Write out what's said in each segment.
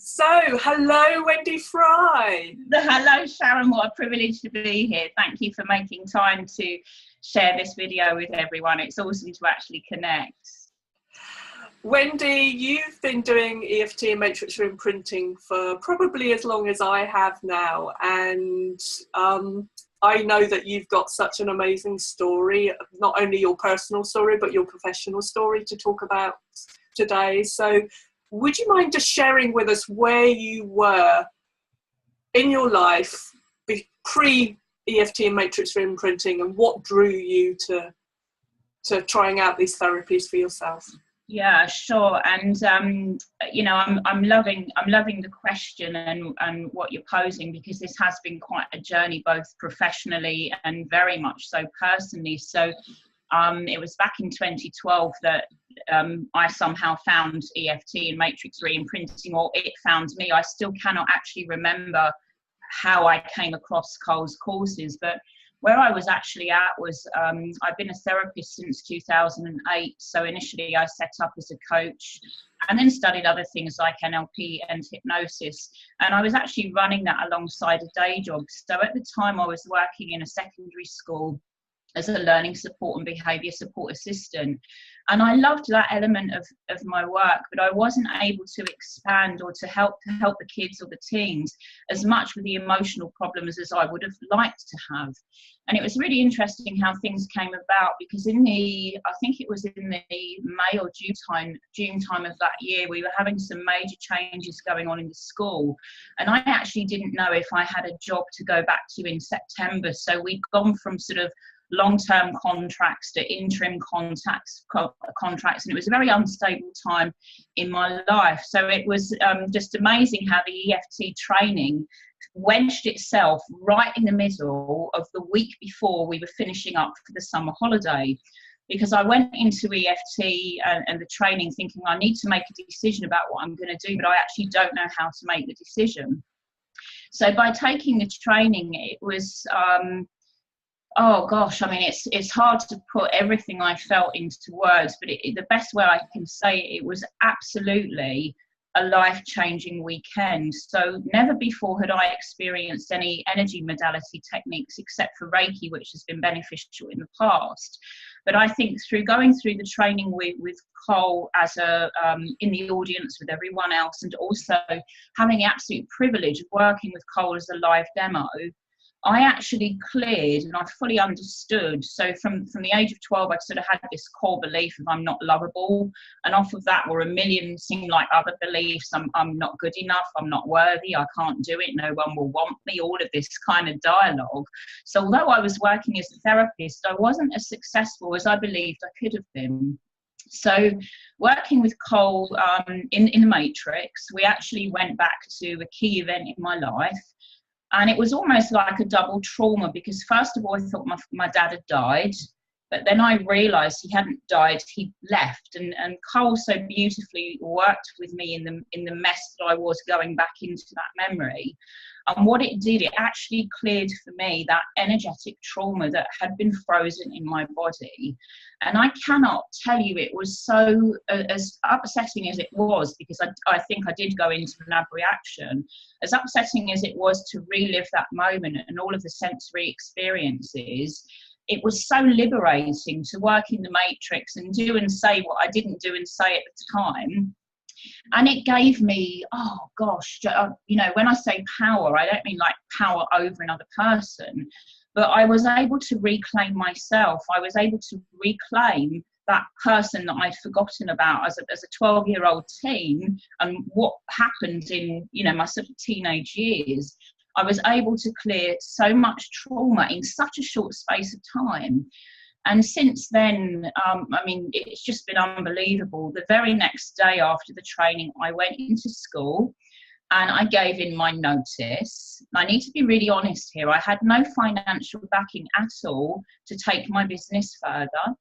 So, hello, Wendy Fry. Hello, Sharon. What a privilege to be here. Thank you for making time to share this video with everyone. It's awesome to actually connect. Wendy, you've been doing EFT and Matrix Reimprinting for probably as long as I have now. And I know that you've got such an amazing story, not only your personal story, but your professional story to talk about today. So would you mind just sharing with us where you were in your life pre-EFT and Matrix Reimprinting and what drew you to trying out these therapies for yourself? Yeah, sure. And you know, I'm loving the question and what you're posing, because this has been quite a journey, both professionally and very much so personally. So it was back in 2012 that I somehow found EFT and Matrix Reimprinting, or it found me. I still cannot actually remember how I came across Cole's courses, but where I was actually at was I've been a therapist since 2008. So initially I set up as a coach and then studied other things like NLP and hypnosis. And I was actually running that alongside a day job. So at the time I was working in a secondary school as a learning support and behaviour support assistant. And I loved that element of my work, but I wasn't able to expand or to help the kids or the teens as much with the emotional problems as I would have liked to have. And it was really interesting how things came about, because I think it was in the May or June time of that year, we were having some major changes going on in the school. And I actually didn't know if I had a job to go back to in September. So we'd gone from sort of long-term contracts to interim contracts, and it was a very unstable time in my life. So it was just amazing how the EFT training wedged itself right in the middle of the week before we were finishing up for the summer holiday, because I went into EFT and the training thinking I need to make a decision about what I'm going to do, but I actually don't know how to make the decision. So by taking the training, it was oh gosh, I mean, it's hard to put everything I felt into words, but the best way I can say it was absolutely a life-changing weekend. So never before had I experienced any energy modality techniques except for Reiki, which has been beneficial in the past. But I think through going through the training with Cole as in the audience with everyone else, and also having the absolute privilege of working with Cole as a live demo, I actually cleared and I fully understood. So from the age of 12, I sort of had this core belief of I'm not lovable. And off of that were a million seem like other beliefs. I'm not good enough. I'm not worthy. I can't do it. No one will want me. All of this kind of dialogue. So although I was working as a therapist, I wasn't as successful as I believed I could have been. So working with Cole in the Matrix, we actually went back to a key event in my life. And it was almost like a double trauma, because first of all, I thought my dad had died, but then I realised he hadn't died, he'd left. And Cole so beautifully worked with me in the mess that I was going back into that memory. And what it did, it actually cleared for me that energetic trauma that had been frozen in my body. And I cannot tell you, it was so, as upsetting as it was, because I think I did go into an abreaction, as upsetting as it was to relive that moment and all of the sensory experiences, it was so liberating to work in the Matrix and do and say what I didn't do and say at the time. And it gave me, oh gosh, you know, when I say power, I don't mean like power over another person, but I was able to reclaim myself. I was able to reclaim that person that I'd forgotten about as a 12-year-old teen, and what happened in, you know, my sort of teenage years. I was able to clear so much trauma in such a short space of time. And since then, I mean, it's just been unbelievable. The very next day after the training, I went into school and I gave in my notice. I need to be really honest here. I had no financial backing at all to take my business further.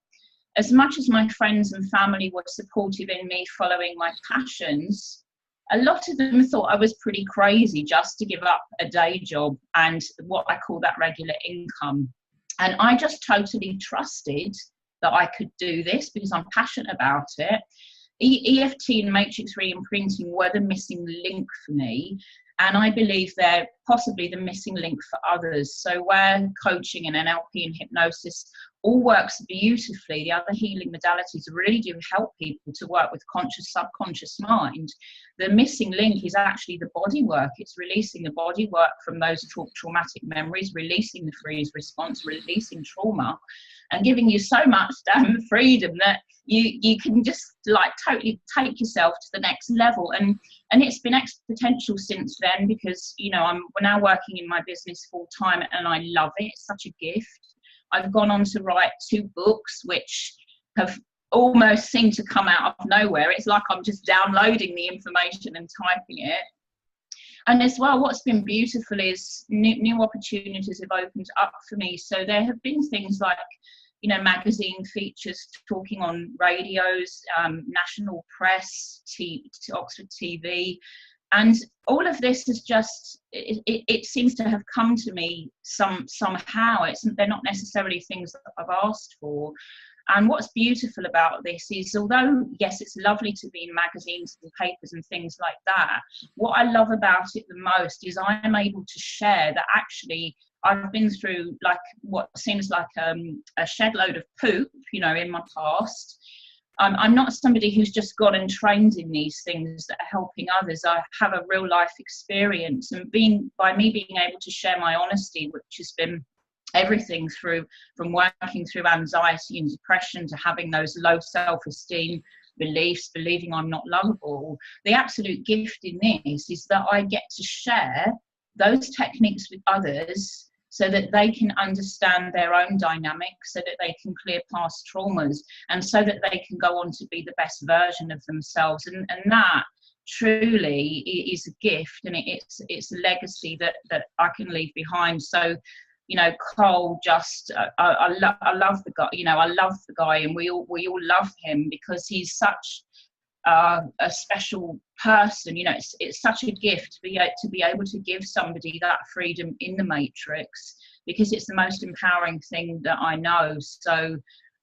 As much as my friends and family were supportive in me following my passions, a lot of them thought I was pretty crazy just to give up a day job and what I call that regular income. And I just totally trusted that I could do this because I'm passionate about it. EFT and Matrix Reimprinting were the missing link for me. And I believe they're possibly the missing link for others. So where coaching and NLP and hypnosis all works beautifully, the other healing modalities really do help people to work with conscious, subconscious mind. The missing link is actually the body work. It's releasing the body work from those traumatic memories, releasing the freeze response, releasing trauma, and giving you so much damn freedom that you can just like totally take yourself to the next level. And it's been exponential since then, because we're now working in my business full time and I love it. It's such a gift. I've gone on to write 2 books which have almost seemed to come out of nowhere. It's like I'm just downloading the information and typing it. And as well, what's been beautiful is new opportunities have opened up for me. So there have been things like, magazine features, talking on radios, national press, Oxford TV. And all of this is just, it seems to have come to me somehow. They're not necessarily things that I've asked for. And what's beautiful about this is, although, yes, it's lovely to be in magazines and papers and things like that, what I love about it the most is I am able to share that actually I've been through like what seems like a shed load of poop, in my past. I'm not somebody who's just gone and trained in these things that are helping others. I have a real life experience, and by me being able to share my honesty, which has been everything from working through anxiety and depression to having those low self-esteem beliefs, believing I'm not lovable. The absolute gift in this is that I get to share those techniques with others so that they can understand their own dynamics, so that they can clear past traumas, and so that they can go on to be the best version of themselves. And that truly is a gift, and it's a legacy that I can leave behind. So, Cole, I love the guy. I love the guy, and we all love him because he's such a special person. It's such a gift to be able to give somebody that freedom in the Matrix, because it's the most empowering thing that I know. So,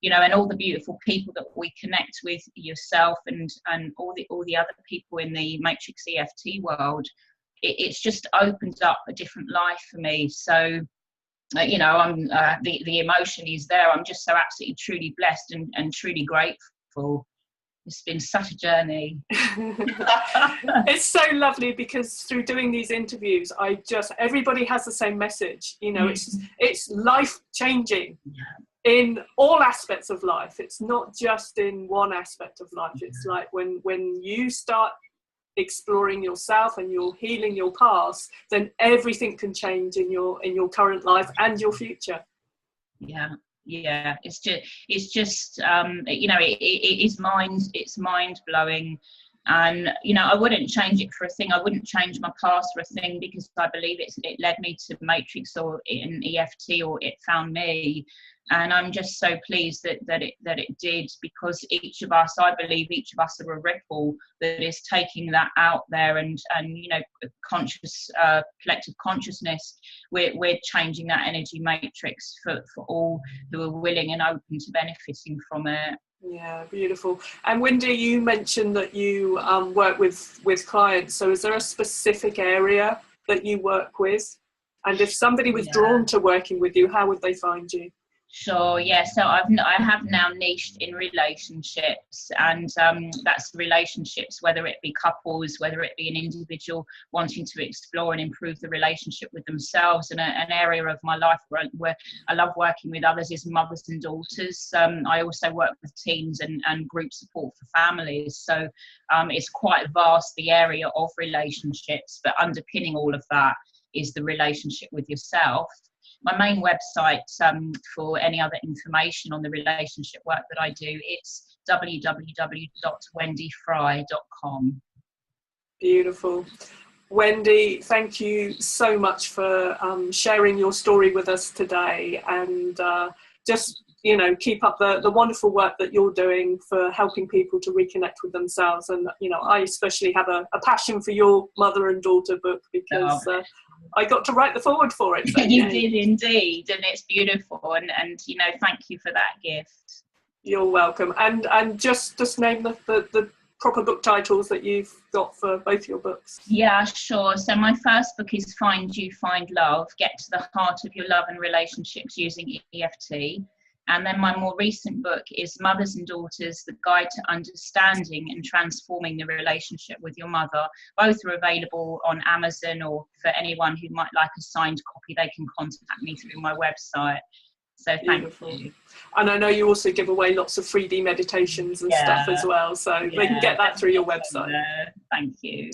and all the beautiful people that we connect with, yourself and all the other people in the Matrix EFT world, it's just opened up a different life for me. So, I'm the emotion is there. I'm just so absolutely truly blessed and truly grateful. It's been such a journey. It's so lovely, because through doing these interviews, everybody has the same message. It's life changing in all aspects of life. It's not just in one aspect of life. It's like when you start exploring yourself and you're healing your past, then everything can change in your current life and your future. Yeah, it's just it's mind blowing. And I wouldn't change it for a thing. I wouldn't change my past for a thing, because I believe it led me to Matrix or in EFT, or it found me. And I'm just so pleased that it did, because I believe each of us are a ripple that is taking that out there, and conscious collective consciousness. We're changing that energy matrix for all who are willing and open to benefiting from it. Yeah, beautiful. And Wendy, you mentioned that you work with clients. So is there a specific area that you work with? And if somebody was drawn to working with you, how would they find you? Sure, yeah. So I have now niched in relationships, and that's relationships, whether it be couples, whether it be an individual wanting to explore and improve the relationship with themselves. And an area of my life where I love working with others is mothers and daughters. I also work with teams and group support for families. So it's quite vast, the area of relationships, but underpinning all of that is the relationship with yourself. My main website for any other information on the relationship work that I do, it's www.wendyfry.com. Beautiful. Wendy, thank you so much for sharing your story with us today, and just keep up the wonderful work that you're doing for helping people to reconnect with themselves. And I especially have a passion for your mother and daughter book, because I got to write the foreword for it. So, you did indeed, and it's beautiful, and thank you for that gift. You're welcome. And just name the proper book titles that you've got for both your books? Yeah, sure. So my first book is Find You, Find Love, Get to the Heart of Your Love and Relationships Using EFT. And then my more recent book is Mothers and Daughters, The Guide to Understanding and Transforming the Relationship with Your Mother. Both are available on Amazon, or for anyone who might like a signed copy, they can contact me through my website. So thank you. And I know you also give away lots of 3D meditations and stuff as well, so they can get that through your website. Thank you.